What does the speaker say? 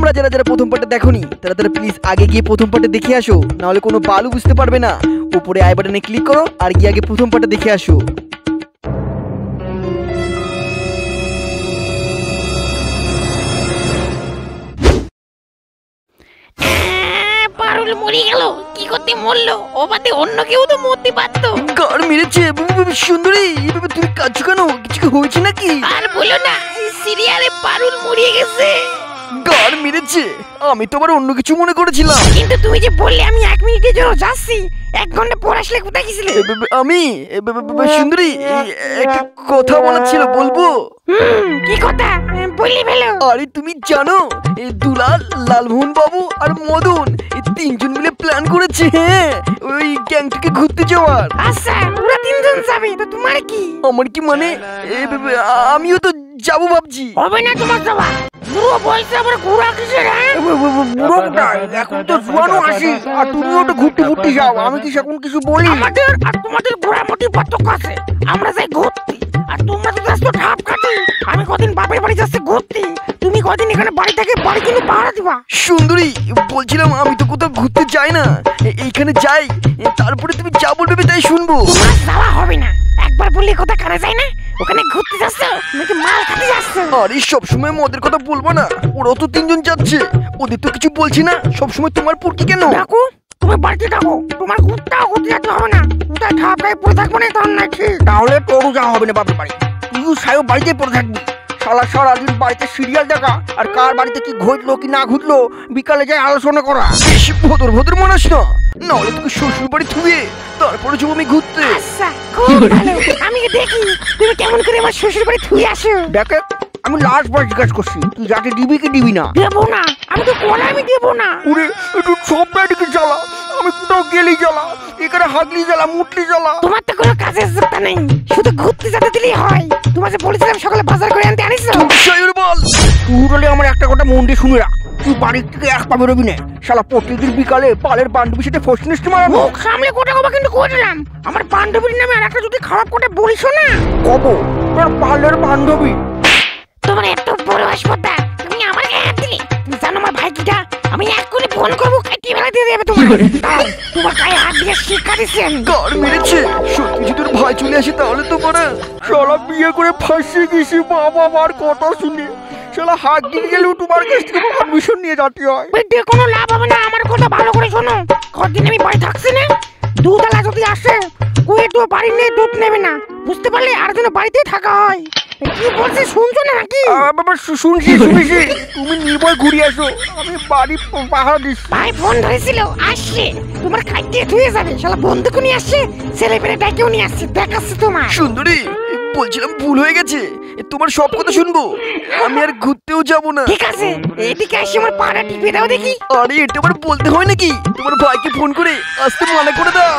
তোমরা যারা যারা প্রথম পার্টটা দেখোনি তারা তারা প্লিজ আগে গিয়ে প্রথম পার্টে দেখে আসো, নাহলে কোনো বালু বুঝতে পারবে না। উপরে আই বাটনে ক্লিক করো আর গিয়ে আগে প্রথম পার্টটা দেখে আসো। পারুল মরে গেল, কি করতে মরলো? ও বাদে অন্য কেউ তো মরতে পারতো। গাড় মেরেছে সুন্দরী, এভাবে তুমি কাঁদছো কেন? কিছু হয়েছে নাকি? আর বলো না, সিরিয়ালে পারুল মরে গেছে। গাড় মেরেছে, আমি তো আবার অন্য কিছু মনে করেছিলাম। কিন্তু তুমি যে বললে আমি 1 মিনিটের জন্য যাচ্ছি, 1 ঘন্টা পর আসলে কোথায় গেছিলে? আমি সুন্দরী একটা কথা বলার ছিল, বলবো? কি কথা? বললি ফেলো। আরে তুমি জানো এই দুলাল, লালমোহন বাবু আর মদন এই 3 জন মিলে প্ল্যান করেছে, হ্যাঁ, ওই গ্যাংটাকে ঘুরতে যাওয়ার। আচ্ছা, ওরা 3 জন যাবে, তো তোমার কি? আমার কি মানে, আমিও তো যাবো ভাবছি। হবে না তোমার যাওয়া, বুড়ো বয়সে আবার ঘোরা কিসের? বুড়ো কোথায়, এখন তো জোয়ানও আছি, আর তুমিও তো ঘুরতে ঘুরতে যাও, আমি কি এখন কিছু বলি? আমাদের আর তোমাদের ঘোরার মধ্যে পার্থক্য আছে। আমরা যাই ঘুরতে, আর তোমরা তো যাচ্ছ ঢাপ কাটে। আমি কদিন বাপের বাড়ি যাচ্ছি ঘুরতে, তুমি কদিন এখানে বাড়ি থেকে বাড়ি কিন্তু পাহারা দিবা। সুন্দরী, বলছিলাম আমি তো কোথাও ঘুরতে যাই না, এইখানে যাই, তারপরে তুমি যা বলবে তাই শুনবো। তোমার যাওয়া হবে না, একবার বললে কথা কানে যায় না। ওখানে ঘুরতে যাচ্ছ নাকি মাল খেতে যাচ্ছ? আরে সবসময় মদের কথা বলবো না, ওরাও তো 3 জন যাচ্ছে, ওদের তো কিছু বলছি না, সবসময় তোমার পুরকি কেন? ডাকো, তুমি বাড়িতে ডাকো, তোমার ঘুরতেও ঘুরতে যেতে হবে না। কোথায় ঢাপ গায়ে পড়ে থাকবো না তখন নাকি? তাহলে তোরও যাওয়া হবে না বাপের বাড়ি, তুই সায়ও বাড়িতে পড়ে থাকবি। শালা সারাদিন বাড়িতে সিরিয়াল দেখা, আর কার বাড়িতে কি ঘটলো কি না ঘটলো বিকালে যাই আলোচনা করা। বেশি ভদর ভদর মানুষ না, নাহলে তোকে শ্বশুর বাড়ি থুয়ে তারপরে যাবো আমি ঘুরতে। আচ্ছা, খুব ভালো, আমি দেখি তুমি কেমন করে আমার শ্বশুর বাড়ি থুয়ে আসো। দেখে, আমি লাস্ট বার জিজ্ঞাসা করছি, তুই যাকে দিবি কি দিবি না? দেবো না, আমি তো কোন আমি দেবো না। ওরে একটু সব ব্যাটিকে জ্বালা, আমি কোথাও গেলেই জ্বালা, এখানে হাগলি জ্বালা, মুটলি জ্বালা। তোমার তো কোনো কাজের যোগ্যতা নেই, শুধু ঘুরতে যেতে দিলেই হয়। তোমার যে বলেছিলাম সকালে বাজার করে আনতে আনিস। তুই বল, তুই বলে আমার একটা কথা মন দিয়ে শুনে রাখ, তুই বাড়ির থেকে এক পা বেরোবি না। শালা প্রত্যেকদিন বিকালে পালের বান্ধবীর সাথে ফোর্স নিস্ট মারাবো। মুখ সামলে কোটা কবা কিন্তু কয়ে দিলাম, আমার বান্ধবীর নামে আর একটা যদি খারাপ কথা বলিস না। কব তোর পালের বান্ধবী? তোমার এত বড় হাসপাতাল, তুমি আমার গায়ে হাত দিলে? তুমি জানো আমার ভাই কিটা? আমি এক্ষুনি ফোন করবো, কাটিয়ে বেলা দিয়ে দেবে তোমার। তোমার গায়ে হাত দিয়ে শিক্ষা দিচ্ছি আমি। গাড় মেরেছে, সত্যি যদি তোর ভাই চলে আসে তাহলে তো মানে শালা বিয়ে করে ফাঁসিয়ে গেছি বাবা মার কথা শুনে। শালা হাত দিয়ে গেলেও তোমার কাছ থেকে পারমিশন নিয়ে যেতে হয়। বেটে কোনো লাভ হবে না, আমার কথা ভালো করে শোনো। কদিন আমি বাড়ি থাকছি না, দুধওয়ালা যদি আসে কই তো বাড়ি নিয়ে দুধ নেবে না, বুঝতে পারলে? আর জন্য বাড়িতেই থাকা হয়। কি বলছে শুনছো না নাকি? বাবা শুনছি, তুমি নির্ভয় ঘুরে আসো, আমি বাড়ি পাহারা দিচ্ছি। ভাই ফোন ধরেছিল, আসছে, তোমার খাইতে ধুয়ে যাবে। শালা বন্ধুকে নিয়ে আসছে, ছেলে পেলে ডাকেও নিয়ে আসছে, দেখাচ্ছে তোমার। সুন্দরী, বলছিলাম ভুল হয়ে গেছে, তোমার সব কথা শুনবো, আমি আর ঘুরতেও যাবো না। ঠিক আছে, এদিকে আসি, আমার পাড়া টিপে দাও দেখি। আরে এটা আবার বলতে হয় নাকি? তোমার ভাইকে ফোন করে আসতে মানা করে দাও।